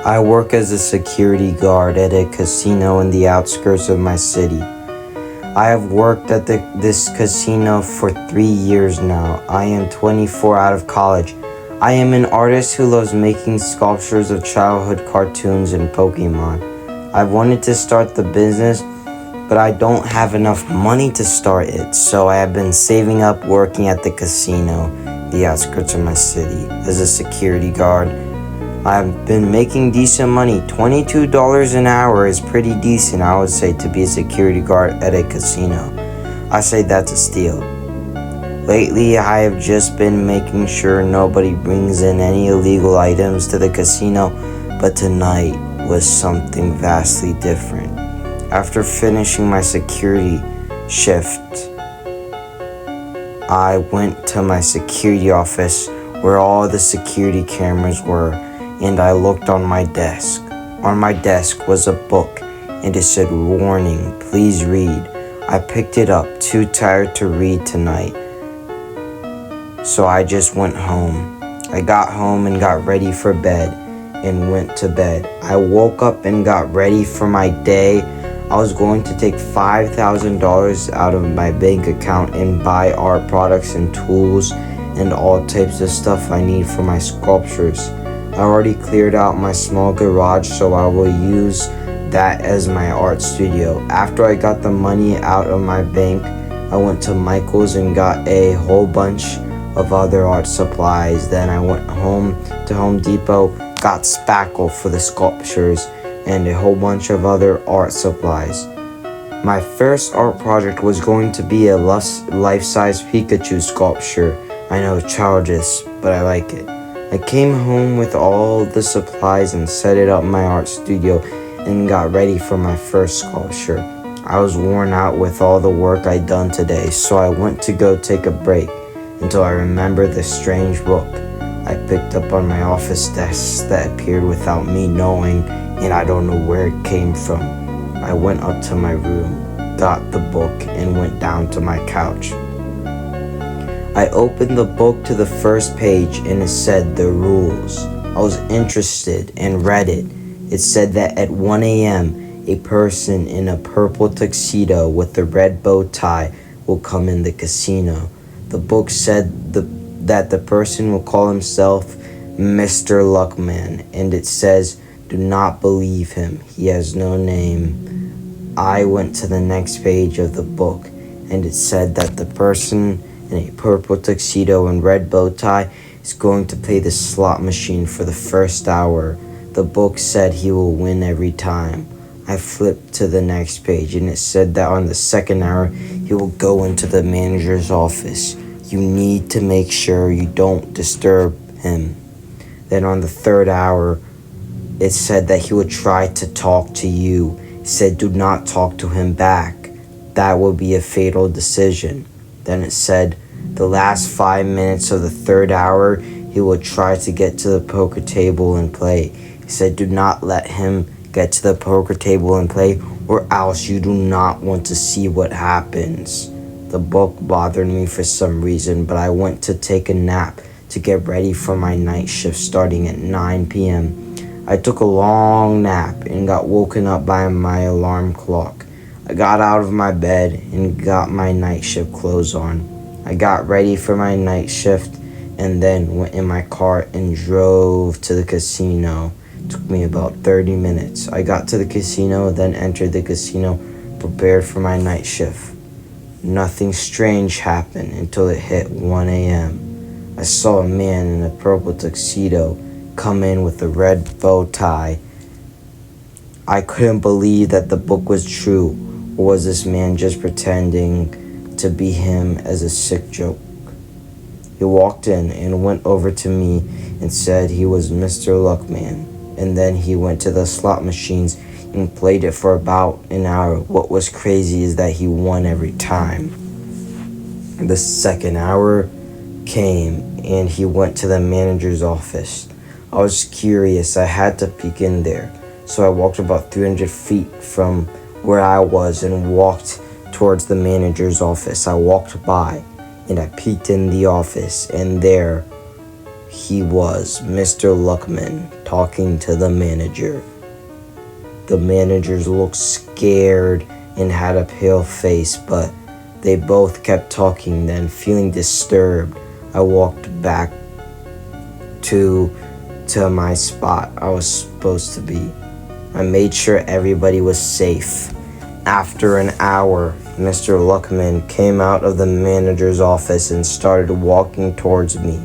I work as a security guard at a casino in the outskirts of my city. I have worked at this casino for 3 years now. I am 24 out of college. I am an artist who loves making sculptures of childhood cartoons and Pokemon. I've wanted to start the business, but I don't have enough money to start it, so I have been saving up working at the casino, the outskirts of my city, as a security guard. I've been making decent money. $22 an hour is pretty decent, I would say, to be a security guard at a casino. I say that's a steal. Lately, I have just been making sure nobody brings in any illegal items to the casino, but tonight was something vastly different. After finishing my security shift, I went to my security office where all the security cameras were, and I looked on my desk. On my desk was a book, and it said, "Warning, please read." I picked it up, too tired to read tonight, so I just went home. I got home and got ready for bed and went to bed. I woke up and got ready for my day. I was going to take $5,000 out of my bank account and buy art products and tools and all types of stuff I need for my sculptures. I already cleared out my small garage, so I will use that as my art studio. After I got the money out of my bank, I went to Michael's and got a whole bunch of other art supplies. Then I went home to Home Depot, got spackle for the sculptures, and a whole bunch of other art supplies. My first art project was going to be a life-size Pikachu sculpture. I know, childish, but I like it. I came home with all the supplies and set it up in my art studio and got ready for my first sculpture. I was worn out with all the work I'd done today, so I went to go take a break until I remembered the strange book I picked up on my office desk that appeared without me knowing, and I don't know where it came from. I went up to my room, got the book, and went down to my couch. I opened the book to the first page, and it said the rules. I was interested and read it. It said that at 1 a.m., a person in a purple tuxedo with a red bow tie will come in the casino. The book said that the person will call himself Mr. Luckman, and it says, "Do not believe him. He has no name." I went to the next page of the book, and it said that the person in a purple tuxedo and red bow tie is going to play the slot machine for the first hour. The book said he will win every time. I flipped to the next page, and it said that on the second hour, he will go into the manager's office. You need to make sure you don't disturb him. Then on the third hour, it said that he would try to talk to you. It said, do not talk to him back. That will be a fatal decision. Then it said, the last 5 minutes of the third hour, he will try to get to the poker table and play. He said, do not let him get to the poker table and play, or else you do not want to see what happens. The book bothered me for some reason, but I went to take a nap to get ready for my night shift starting at 9 p.m. I took a long nap and got woken up by my alarm clock. I got out of my bed and got my night shift clothes on. I got ready for my night shift and then went in my car and drove to the casino. It took me about 30 minutes. I got to the casino, then entered the casino, prepared for my night shift. Nothing strange happened until it hit 1 a.m. I saw a man in a purple tuxedo come in with a red bow tie. I couldn't believe that the book was true, or was this man just pretending to be him as a sick joke? He walked in and went over to me and said he was Mr. Luckman, and then he went to the slot machines and played it for about an hour. What was crazy is that he won every time. The second hour came and he went to the manager's office. I was curious. I had to peek in there. So I walked about 300 feet from where I was and walked towards the manager's office. I walked by and I peeked in the office, and there he was Mr. Luckman talking to the manager. The managers looked scared and had a pale face, but they both kept talking. Then, feeling disturbed, I walked back to my spot I was supposed to be. I made sure everybody was safe. After an hour, Mr. Luckman came out of the manager's office and started walking towards me.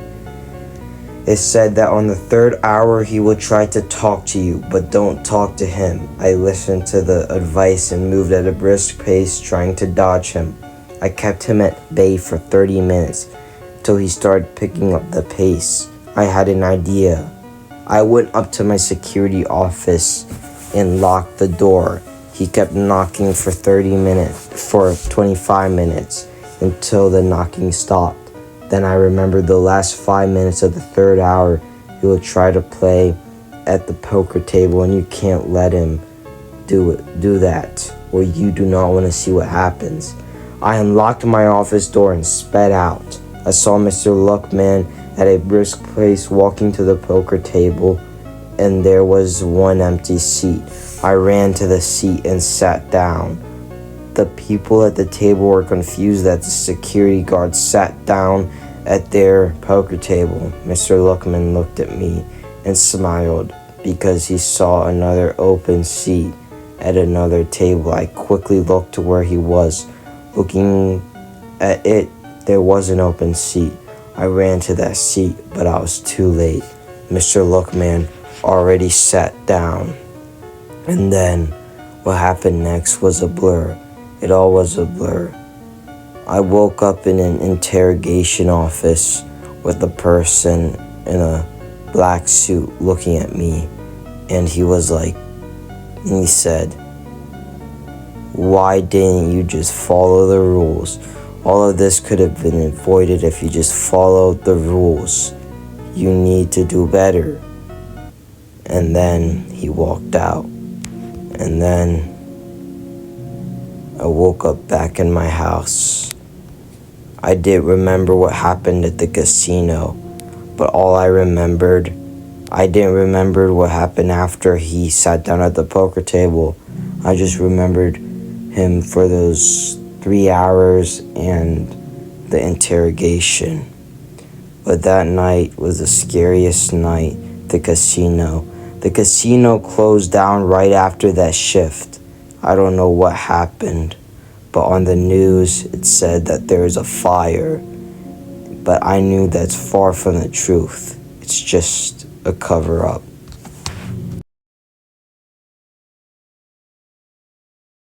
It said that on the third hour he would try to talk to you, but don't talk to him. I listened to the advice and moved at a brisk pace, trying to dodge him. I kept him at bay for 30 minutes, till he started picking up the pace. I had an idea. I went up to my security office and locked the door. He kept knocking for 25 minutes, until the knocking stopped. Then I remembered the last 5 minutes of the third hour, he will try to play at the poker table, and you can't let him do that, or you do not want to see what happens. I unlocked my office door and sped out. I saw Mr. Luckman at a brisk pace walking to the poker table, and there was one empty seat. I ran to the seat and sat down. The people at the table were confused that the security guard sat down at their poker table. Mr. Luckman looked at me and smiled because he saw another open seat at another table. I quickly looked to where he was. Looking at it, there was an open seat. I ran to that seat, but I was too late. Mr. Luckman already sat down. And then what happened next was a blur. It all was a blur. I woke up in an interrogation office with a person in a black suit looking at me, and he said, "Why didn't you just follow the rules? All of this could have been avoided if you just followed the rules. You need to do better." And then he walked out. And then I woke up back in my house. I didn't remember what happened at the casino, but I didn't remember what happened after he sat down at the poker table. I just remembered him for those 3 hours and the interrogation. But that night was the scariest night, the casino. The casino closed down right after that shift. I don't know what happened, but on the news it said that there is a fire. But I knew that's far from the truth. It's just a cover-up.